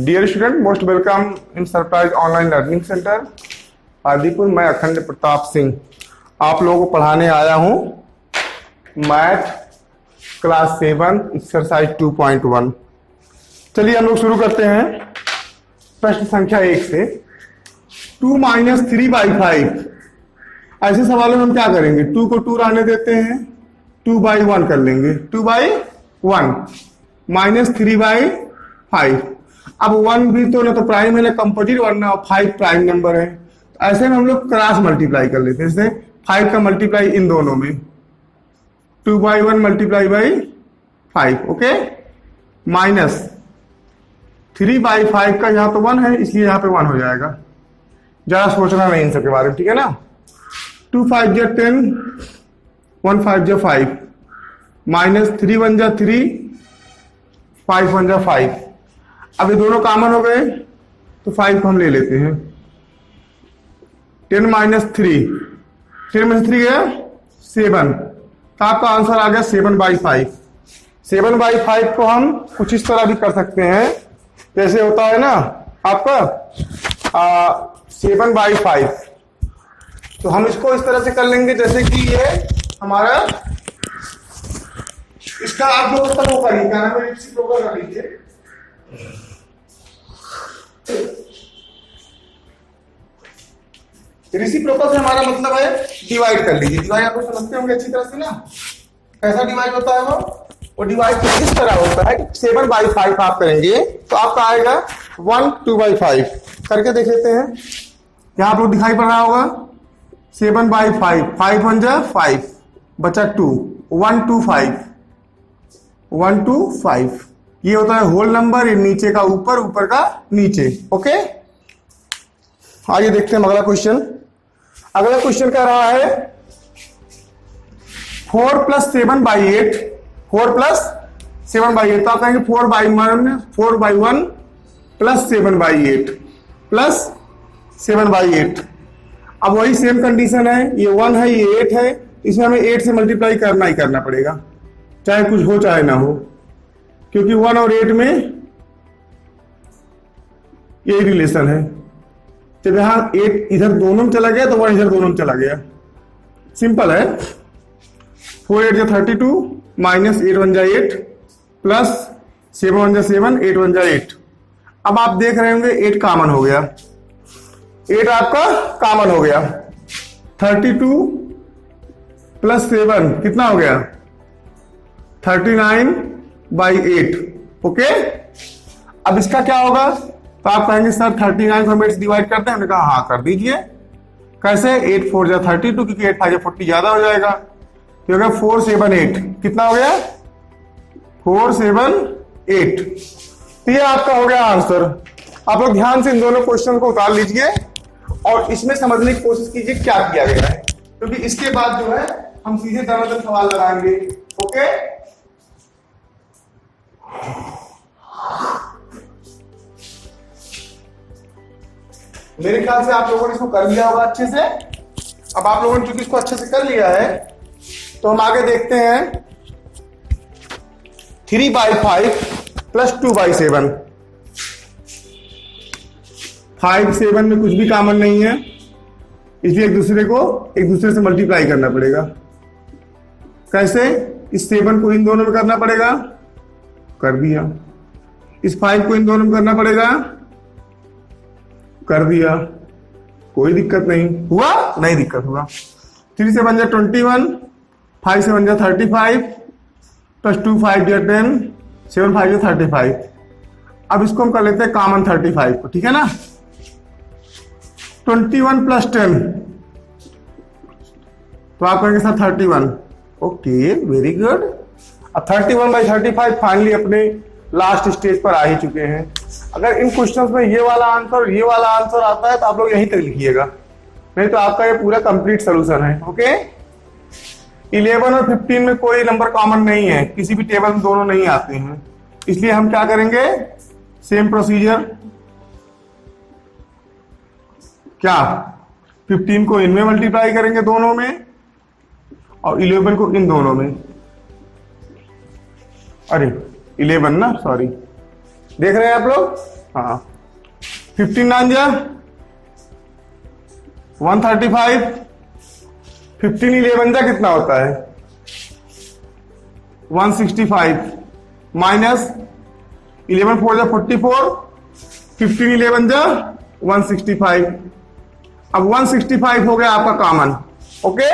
Dear student, most welcome in surprise online learning centre Adipur. मैं अखंड प्रताप सिंह आप लोगों को पढ़ाने आया हूं मैथ क्लास 7 एक्सरसाइज 2.1। चलिए हम लोग शुरू करते हैं प्रश्न संख्या 1 से। 2 - 3/5 ऐसे सवालों में हम क्या करेंगे? 2 को 2 रहने देते हैं, 2/1 कर लेंगे, 2/1 -3/5। अब 1 भी तो ना तो प्राइम है ना कंपोजिट, वरना 5 प्राइम नंबर है। तो ऐसे में हम लोग क्रॉस मल्टीप्लाई कर लेते हैं, जैसे 5 का मल्टीप्लाई इन दोनों में, 2/1 × 5, ओके। -3/5 का यहाँ पे 1 है, इसलिए यहाँ पे 1 हो जाएगा। ज्यादा सोचना नहीं इन सबके बारे में, ठीक है ना। 2 × 5 = 10, 1 × 5 = 5, -3 × 1 = 3, 5 × 1 = 5। अब ये दोनों कॉमन हो गए तो 5 को हम ले लेते हैं। 10 - 3, 10 में 3 गया 7, तो आपका आंसर आ गया 7/5। 7/5 को हम कुछ इस तरह भी कर सकते हैं, जैसे होता है ना आपका 7/5। तो हम इसको इस तरह से कर लेंगे, जैसे कि ये हमारा इसका आप लोग तक वो करिए, क्या नाम है, रेसिप्रोकल कर लीजिए। रेसिप्रोकल से हमारा मतलब है डिवाइड कर लीजिए। डिवाइड आप लोग समझते होंगे अच्छी तरह से ना, कैसा डिवाइड होता है वो डिवाइड तो इस तरह होता है कि 7/5 आप करेंगे तो आपका आएगा 1 2/5 करके देख लेते हैं। यहाँ आप लोग दिखाई पड़ रहा होगा 7/5, 5 × 1 = 5, बचा 2, 1 2 5, 1 2 5। ये होता है होल नंबर, ये नीचे का ऊपर, ऊपर का नीचे, ओके। आइए देखते हैं अगला क्वेश्चन। अगला क्वेश्चन कह रहा है 4 + 7/8, 4 + 7/8। तो आप कहेंगे 4/1 + 7/8 + 7/8। अब वही सेम कंडीशन है, ये 1 है, ये 8 है, इसमें हमें 8 से मल्टीप्लाई करना ही करना पड़ेगा, चाहे कुछ हो चाहे ना हो, क्योंकि 1 और 8 में यही रिलेशन है। जब यहां 8 इधर दोनों में चला गया तो 1 इधर दोनों में चला गया, सिंपल है। 4 × 8 = 32, -8 × 1 = 8, + 7 × 1 = 7, 8 × 1 = 8। अब आप देख रहे होंगे 8 कॉमन हो गया, 8 आपका कॉमन हो गया। 32 + 7 कितना हो गया? 39/8, ओके। अब इसका क्या होगा? तो आप कहेंगे सर 39 को हम 8 से डिवाइड करते हैं। हमने कहा हाँ कर दीजिए। कैसे? 8 × 4 = 32, क्योंकि 8 × 5 = 40 ज्यादा हो जाएगा, तो होगा 4 7 8। कितना हो गया? 4 7 8। तो ये आपका हो गया आंसर। आप लोग ध्यान से इन दोनों क्वेश्चन को उतार लीजिए और इसमें समझने की कोशिश कीजिए क्या किया गया है, क्योंकि इसके बाद जो है हम सीधे दरअसल सवाल लगाएंगे, ओके। मेरे ख्याल से आप लोगों ने इसको कर लिया होगा अच्छे से। अब आप लोगों ने चूंकि इसको अच्छे से कर लिया है तो हम आगे देखते हैं 3/5 + 2/7। 5 7 में कुछ भी कॉमन नहीं है, इसलिए एक दूसरे से मल्टीप्लाई करना पड़ेगा। कैसे? इस 7 को इन दोनों में करना पड़ेगा, कर दिया। इस 5 को इन दोनों में करना पड़ेगा, कर दिया। कोई दिक्कत नहीं हुआ, नहीं दिक्कत हुआ। 3 से 1 = 21, 5 से 1 = 35, + 2 5 = 10, 7 5 = 35। अब इसको हम कर लेते हैं कॉमन 35 को, ठीक है ना। 21 + 10, तो आप कहेंगे सर 31, ओके, वेरी गुड। अब 31/35 फाइनली अपने लास्ट स्टेज पर आ ही चुके हैं। अगर इन क्वेश्चंस में ये वाला आंसर और ये वाला आंसर आता है तो आप लोग यहीं तक लिखिएगा, नहीं तो आपका ये पूरा कंप्लीट सोल्यूशन है, ओके। 11 और 15 में कोई नंबर कॉमन नहीं है, किसी भी टेबल में दोनों नहीं आते हैं, इसलिए हम क्या करेंगे? Same procedure. क्या? 15 को इनमें मल्टीप्लाई करेंगे दोनों में, और 11 को इन दोनों में। अरे 11 ना, सॉरी, देख रहे हैं आप लोग, हाँ 15 9 जा 135, 15 11 जा कितना होता है 165 माइनस 11 4 जा 44, 15 11 जा 165। अब 165 हो गया आपका कॉमन। ओके,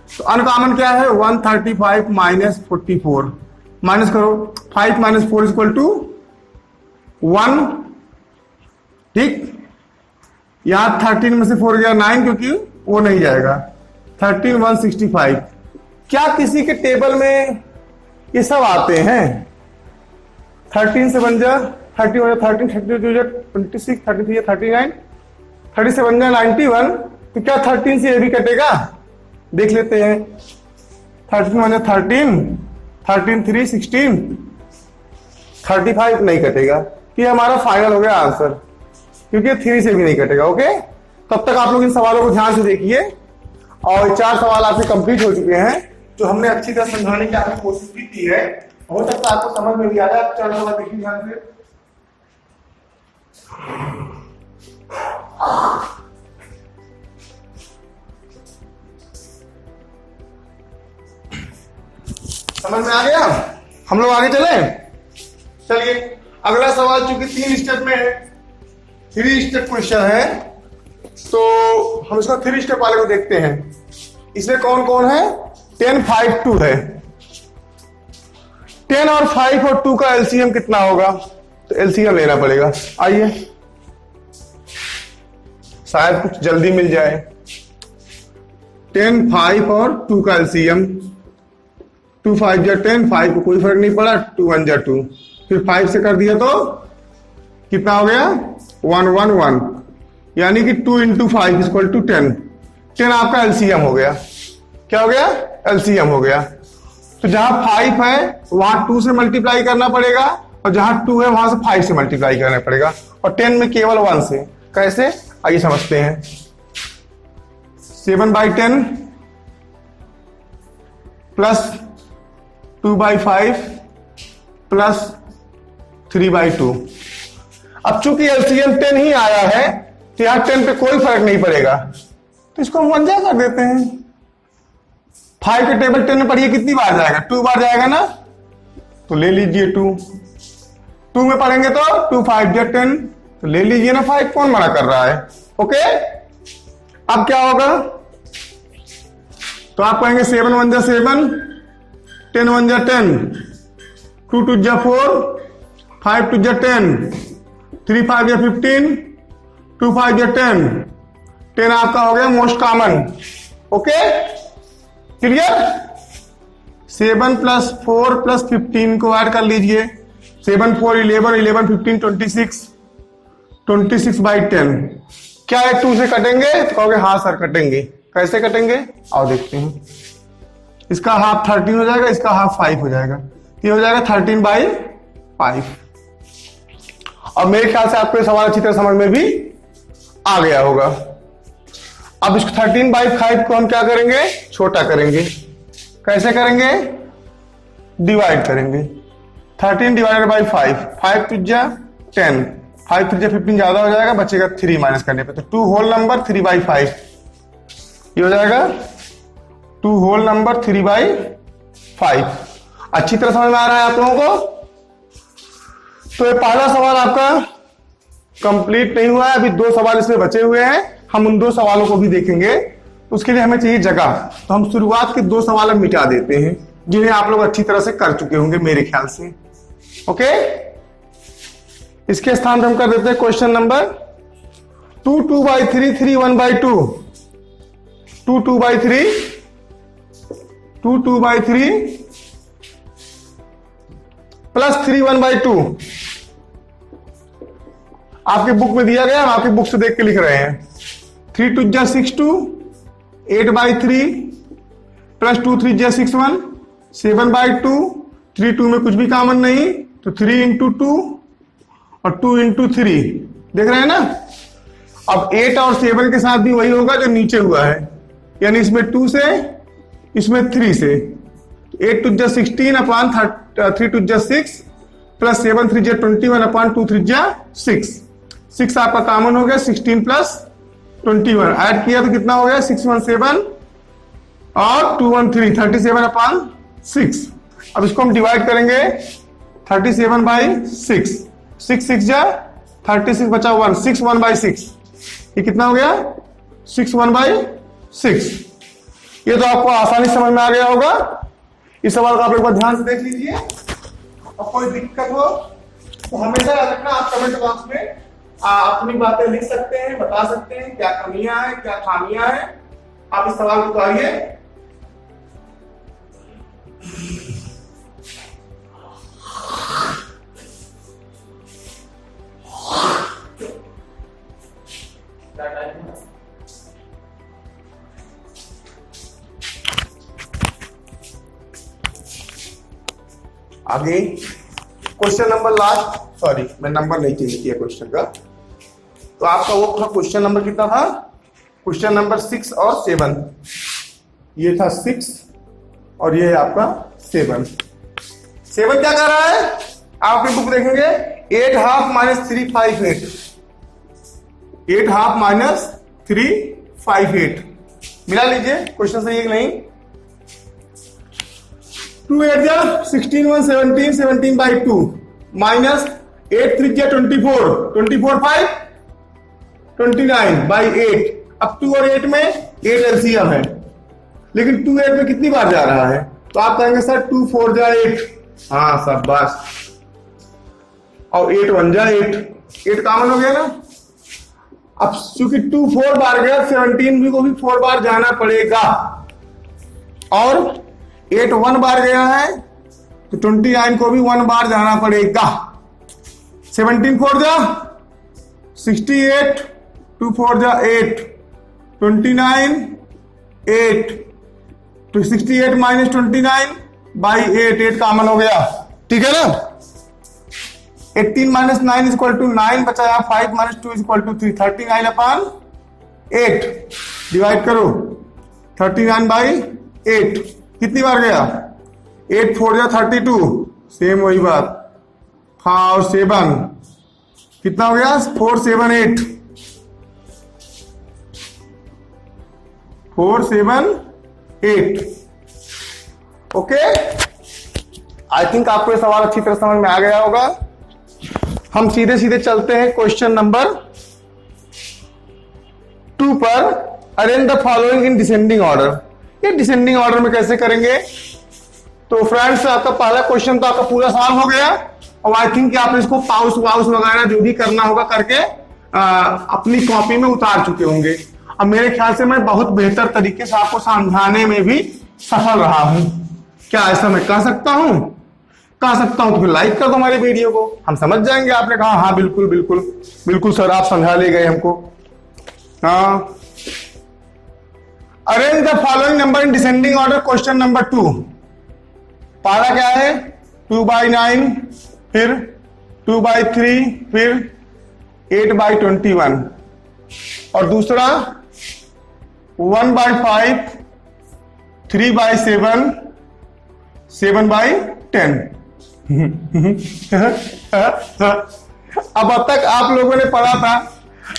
तो अनकॉमन क्या है 135 माइनस 44, माइनस करो 5 माइनस 4 इक्वल टू 1। ठीक, यहां 13 में से 4 गया 9 क्योंकि वो नहीं जाएगा। 13 165। क्या किसी के टेबल में ये सब आते हैं? 13 से बन जा 30 हो जा 13, 32 जा 26, 33 जा 39, 30 से बन जा 91। तो क्या 13 से ये भी कटेगा? देख लेते हैं। 13 बन जा 13, 13 3 16, 35 नहीं कटेगा। ये हमारा फाइनल हो गया आंसर, क्योंकि 3 से भी नहीं कटेगा। ओके, तब तक आप लोग इन सवालों को ध्यान से देखिए। और 4 सवाल आपके कंप्लीट हो चुके हैं, जो हमने अच्छी तरह समझाने की आपकी कोशिश की है। हो सकता है आपको समझ में भी आ जाए। 4 सवाल देखिए ध्यान से। समझ में आ गया? हम लोग आगे चले। चलिए अगला सवाल, चूंकि 3 स्टेप में है, 3 स्टेप क्वेश्चन है, तो हम इसको 3 स्टेप वाले को देखते हैं। इसमें कौन कौन है? 10 5 2 है। 10 और 5 और 2 का एलसीएम कितना होगा? तो एलसीएम लेना पड़ेगा। आइए, शायद कुछ जल्दी मिल जाए। 10 5 और 2 का एलसीएम, 2 5 जा 10, 5 को कोई फर्क नहीं पड़ा, 2 1 जा 2, फिर 5 से कर दिया तो कितना हो गया 1 1 1, यानी कि 2 इंटू 5 इक्वल टू 10। 10 आपका एलसीएम हो गया। क्या हो गया? एलसीएम हो गया। तो जहां 5 है वहां 2 से मल्टीप्लाई करना पड़ेगा, और जहां 2 है वहां से 5 से मल्टीप्लाई करना पड़ेगा, और 10 में केवल 1 से। कैसे? आइए समझते हैं। 7/10 प्लस 2/5 प्लस 3/2। अब चूंकि एलसीएम 10 ही आया है, तो यहां 10 पे कोई फर्क नहीं पड़ेगा, तो इसको हम 1 जा कर देते हैं। 5 के टेबल 10 में पढ़िए कितनी बार जाएगा? 2 बार जाएगा ना, तो ले लीजिए 2। 2 में पढ़ेंगे तो 2 5 जा 10, तो ले लीजिए ना 5, कौन मना कर रहा है? ओके, अब क्या होगा? तो आप कहेंगे 7 1 जा 7, 10 1 जा 10, 2 2 जा 4, 5 2 जा 10, 3 5 जा 15, 2 5 जा 10। 10 आपका हो गया most common. Okay, clear? 7 plus 4 plus 15 को ऐड कर लीजिए। 7 4 11, 11 15 26, 26/10। क्या है 2 से कटेंगे? तो कहोगे हाँ सर कटेंगे। कैसे कटेंगे? आओ देखते हैं। इसका हाफ 13 हो जाएगा, इसका हाफ 5 हो जाएगा, ये हो जाएगा 13/5। और मेरे ख्याल से आपको ये सवाल अच्छी तरह समझ में भी आ गया होगा। अब इसको 13/5 को हम क्या करेंगे? छोटा करेंगे। कैसे करेंगे? डिवाइड करेंगे। 13 डिवाइडेड बाई 5, 5 त्रिज्या 10, 5 त्रिज्या 15 ज्यादा हो जाएगा, बचेगा 3 माइनस करने पे, तो 2 होल नंबर 3/5 ये हो जाएगा 2 होल नंबर 3/5। अच्छी तरह समझ में आ रहा है आप लोगों को? तो ये पहला सवाल आपका कंप्लीट नहीं हुआ है, अभी 2 सवाल इसमें बचे हुए हैं। हम उन 2 सवालों को भी देखेंगे। उसके लिए हमें चाहिए जगह, तो हम शुरुआत के 2 सवाल मिटा देते हैं, जिन्हें आप लोग अच्छी तरह से कर चुके होंगे मेरे ख्याल से। ओके, इसके स्थान पर हम कर देते हैं क्वेश्चन नंबर 2 2/3 3 1/2, 2 2/3 2 2/3 प्लस 3 1/2। आपके बुक में दिया गया, हम आपकी बुक से देख के लिख रहे हैं। 3 2 जा 6 2, 8/3 प्लस 2 3 जा 6 1, 7/2। 3 2 में कुछ भी कॉमन नहीं, तो 3 इंटू 2 और 2 इंटू 3, देख रहे हैं ना? अब 8 और 7 के साथ भी वही होगा जो नीचे हुआ है, यानी इसमें 2 से, इसमें 3 से। 8 2 जा 16 अपॉन 3 2 जा 6, प्लस 7 3 जा 21 अपॉन 2 3 जा 6, 6 आपका कॉमन हो गया, 16 प्लस 21 ऐड किया तो कितना हो गया, 6 1 7 और 2 1 3, 37 अपॉन 6। अब इसको हम डिवाइड करेंगे 37 बाई 6, 6 6 जा 36 बचा 1, 6 1 बाई 6, ये कितना हो गया 6 1 बाई 6। ये तो आपको आसानी समझ में आ गया होगा। इस सवाल को आप एक बार ध्यान से देख लीजिए, और कोई दिक्कत हो तो हमेशा याद रखना, आप कमेंट बॉक्स में अपनी बातें लिख सकते हैं, बता सकते हैं क्या कमियां हैं क्या खामियां हैं। आप इस सवाल को उतारिए। आगे क्वेश्चन नंबर लास्ट, सॉरी मैं नंबर नहीं चेंज किया क्वेश्चन का, तो आपका वो था क्वेश्चन नंबर कितना था, क्वेश्चन नंबर 6 और 7। ये था 6 और ये है आपका 7। 7 क्या कर रहा है, आप अपनी बुक देखेंगे 8 हाफ माइनस 3 5 8, 8 हाफ माइनस 3 5 8 मिला लीजिए, क्वेश्चन सही है कि नहीं। 2 8 जा 16 1 17, 17 बाई 2 माइनस 8 3 जा 24, 24 5 29 बाई 8। अब 2 और 8 में 8 एलसीएम है, लेकिन 2 8 में कितनी बार जा रहा है, तो आप कहेंगे सर 2 4 जा 8, हाँ सब बस, और 8 1 जा 8, 8 कॉमन हो गया ना। अब चूंकि 2 4 बार गया, 17 भी को भी 4 बार जाना पड़ेगा, और 8 1 बार गया है तो 29 को भी 1 बार जाना पड़ेगा। 17 4 जा 68, 2 4 जा 8, 29 8, तो 68 माइनस 29 बाई 8, 8 कॉमन हो गया, ठीक है ना। 18 माइनस 9 इज इक्वल टू 9 बचा यहाँ, 5 minus 2 is equal to 3, 39 upon 8 divide करो 39 बाई 8, कितनी बार गया, 8 4 जा 32, सेम वही बात, हाँ और 7 कितना हो गया 4 7 8, 4 7 8। ओके, आई थिंक आपको ये सवाल अच्छी तरह समझ में आ गया होगा। हम सीधे सीधे चलते हैं क्वेश्चन नंबर 2 पर। Arrange the following in descending order. ये डिसेंडिंग ऑर्डर में कैसे करेंगे, तो फ्रेंड्स आपका पहला क्वेश्चन तो आपका पूरा सॉल्व हो गया, और आई थिंक आप इसको पाउस वाउस वगैरह जो भी करना होगा करके अपनी कॉपी में उतार चुके होंगे। अब मेरे ख्याल से मैं बहुत बेहतर तरीके से आपको समझाने में भी सफल रहा हूं। क्या ऐसा मैं कह सकता हूं? कह सकता हूं तो फिर लाइक कर दो हमारे वीडियो को, हम समझ जाएंगे। आपने कहा हाँ बिल्कुल बिल्कुल बिल्कुल सर, आप समझा ले गए हमको। हाँ, arrange the following number in descending order. Question number 2, पहला क्या है 2 बाई 9, फिर 2 बाई 3, फिर 8 बाई 21, और दूसरा 1 बाई 5, 3 बाई 7, 7 बाई 10। अब तक आप लोगों ने पढ़ा था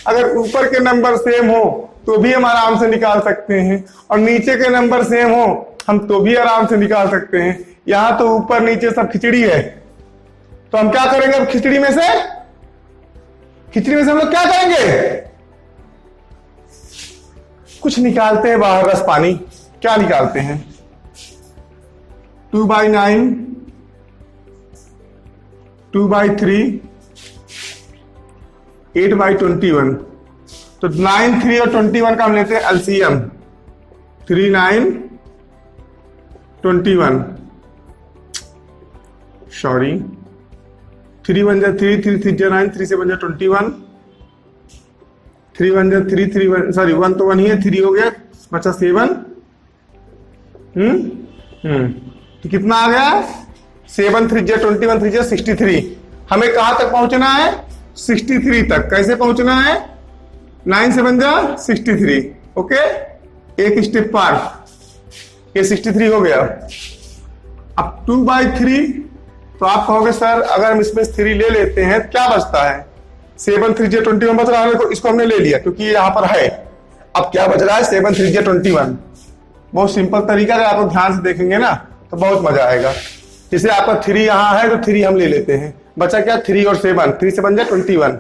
अगर ऊपर के नंबर सेम हो तो भी हम आराम से निकाल सकते हैं, और नीचे के नंबर सेम हो हम तो भी आराम से निकाल सकते हैं। यहां तो ऊपर नीचे सब खिचड़ी है, तो हम क्या करेंगे अब खिचड़ी में से हम लोग क्या करेंगे, कुछ निकालते हैं बाहर रस पानी। क्या निकालते हैं 2 बाई 9, 2 बाई 3, 8 बाई 21, तो 9 3 और 21 का हम लेते हैं एलसीएम। 3 9 21, सॉरी 3 1 जा 3, 3 3 जा 9, 3 से 1 जा 21, 3 1 जा 3, 3 1 सॉरी 1 तो 1 ही है, 3 हो गया, बचा 7। तो कितना आ गया 7 3 जा 21, 3 जा 63। हमें कहां तक पहुंचना है 63 तक। कैसे पहुंचना है 9 7 जा 63। ओके, एक स्टेप पार, ये 63 हो गया। अब 2 बाई 3, तो आप कहोगे सर अगर हम इसमें 3 ले लेते हैं क्या बचता है? 7 3 जा 21 बच रहा है, इसको हमने ले लिया क्योंकि ये यहाँ पर है। अब क्या बच रहा है? 7 3 जा 21। बहुत सिंपल तरीका, अगर आप लोग ध्यान से देखेंगे ना तो बहुत मजा आएगा। जैसे आपका 3 यहाँ है तो 3 हम ले लेते हैं, बचा क्या? 3 और 7, 3 से बन जाए 21।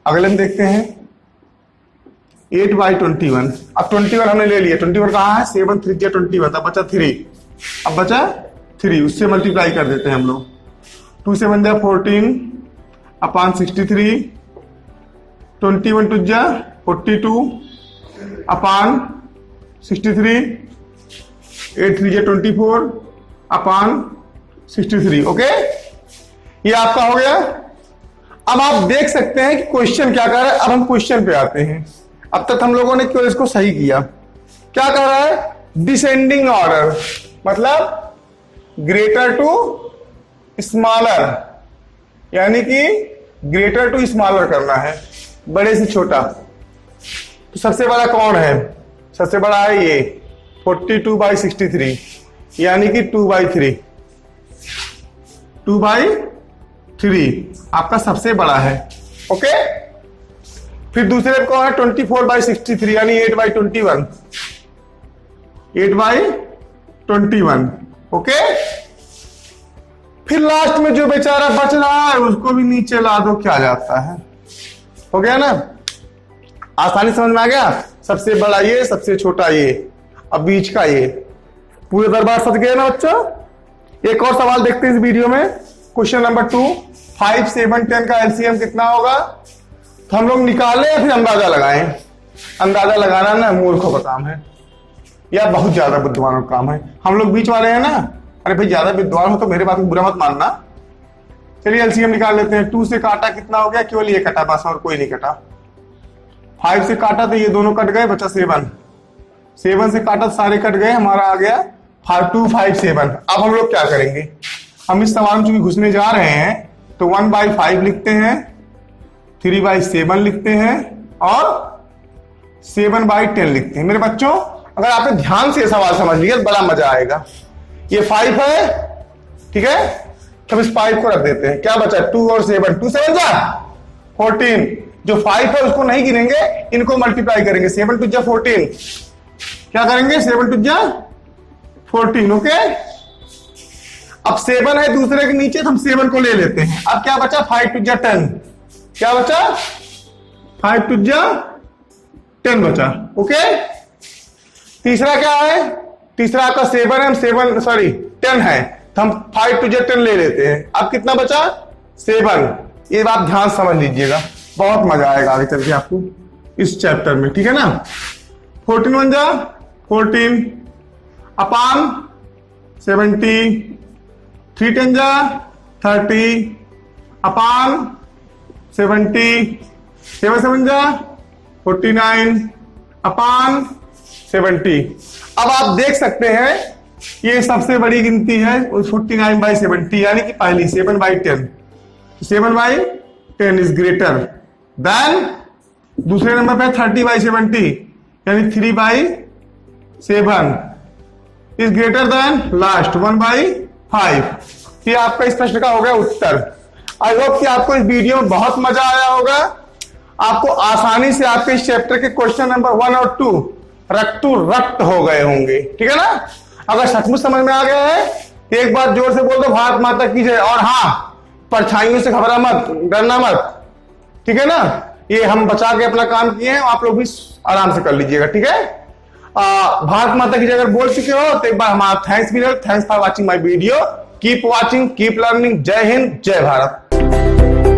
अगले में देखते हैं 8/21। अब 21 हमने ले लिया, 21 कहाँ है? 7 3 जा 21, अब बचा 3। अब बचा 3, उससे मल्टीप्लाई कर देते हैं हम लोग। 2 से बन जाए 14 अपॉन 63, 21 2 जा 42 अपॉन 63, 8 3 जा 24 अपॉन 63। ओके, ये आपका हो गया। अब आप देख सकते हैं कि क्वेश्चन क्या कर रहा है। अब हम क्वेश्चन पे आते हैं। अब तक हम लोगों ने केवल इसको सही किया। क्या कर रहा है? डिसेंडिंग ऑर्डर, मतलब ग्रेटर टू स्मॉलर, यानी कि ग्रेटर टू स्मॉलर करना है, बड़े से छोटा। तो सबसे बड़ा कौन है? सबसे बड़ा है ये 42/63, यानी कि 2/3। 2/3 आपका सबसे बड़ा है। ओके, फिर दूसरे पे कौन है? 24/63, यानी 8/21। 8/21। ओके, फिर लास्ट में जो बेचारा बच रहा है उसको भी नीचे ला दो, क्या जाता है। हो गया ना? आसानी समझ में आ गया? सबसे बड़ा ये, सबसे छोटा ये, अब बीच का ये। पूरे दरबार सज गए ना बच्चों? एक और सवाल देखते हैं इस वीडियो में। क्वेश्चन नंबर 2, 5 7 10 का एलसीएम कितना होगा? तो हम लोग निकालें या फिर अंदाजा लगाएं? अंदाजा लगाना ना मूर्खों का काम है, या बहुत ज्यादा बुद्धिमानों का काम है। हम लोग बीच वाले हैं ना। अरे भाई ज्यादा विद्वान हो तो मेरे बात को बुरा मत मानना। चलिए एलसीएम निकाल लेते हैं। 2 से काटा कितना हो गया? केवल ये कटा बस, और कोई नहीं कटा। 5 से काटा तो ये दोनों कट गए, बचा 7। 7 से काटा तो सारे कट गए, हमारा आ गया 2 5 7। अब हम लोग क्या करेंगे? हम इस सवाल में चूंकि घुसने जा रहे हैं तो 1/5 लिखते हैं, 3/7 लिखते हैं और 7/10 लिखते हैं। मेरे बच्चों अगर आपने ध्यान से सवाल समझ लिया तो बड़ा मजा आएगा। ये 5 है, ठीक है, तब इस 5 को रख देते हैं। क्या बचा? 2 और 7, 2 7 जा 14। जो 5 है उसको नहीं गिनेंगे, इनको मल्टीप्लाई करेंगे। 7 2 जा 14। क्या करेंगे? 7 2 जा 14। ओके, अब 7 है दूसरे के नीचे तो हम 7 को ले लेते हैं। अब क्या बचा? 5 2 जा 10। क्या बचा? 5 2 जा 10 बचा। ओके, तीसरा क्या है? तीसरा आपका 7 है, हम 10 है तो हम 5 2 जा 10 ले लेते हैं। अब कितना बचा? 7। ये बात ध्यान समझ लीजिएगा, बहुत मजा आएगा आगे चल के आपको इस चैप्टर में, ठीक है ना। 14 1 जा 14 अपॉन 70, 3 10 जा 30 अपॉन 70, 7 7 जा 49 अपॉन 70। अब आप देख सकते हैं ये सबसे बड़ी गिनती है 49/70, यानी कि पहली 7/10। 7/10 इज ग्रेटर देन दूसरे नंबर पे 30/70, यानी 3/7 इज ग्रेटर देन लास्ट 1/5। ये आपका इस प्रश्न का हो गया उत्तर। आई होप कि आपको इस वीडियो में बहुत मजा आया होगा। आपको आसानी से आपके इस चैप्टर के क्वेश्चन नंबर 1 और 2 रट्टू रक्त हो गए होंगे, ठीक है ना। अगर सचमुच समझ में आ गया है एक बार जोर से बोल दो भारत माता की जय। और हाँ, परछाइयों से घबरा मत, डरना मत, ठीक है ना। ये हम बचा के अपना काम किए हैं, आप लोग भी आराम से कर लीजिएगा, ठीक है। भारत माता की जय अगर बोल चुके हो तो एक बार हमारा थैंक्स भी, thanks for watching my video. Keep watching, keep learning. जय हिंद, जय भारत।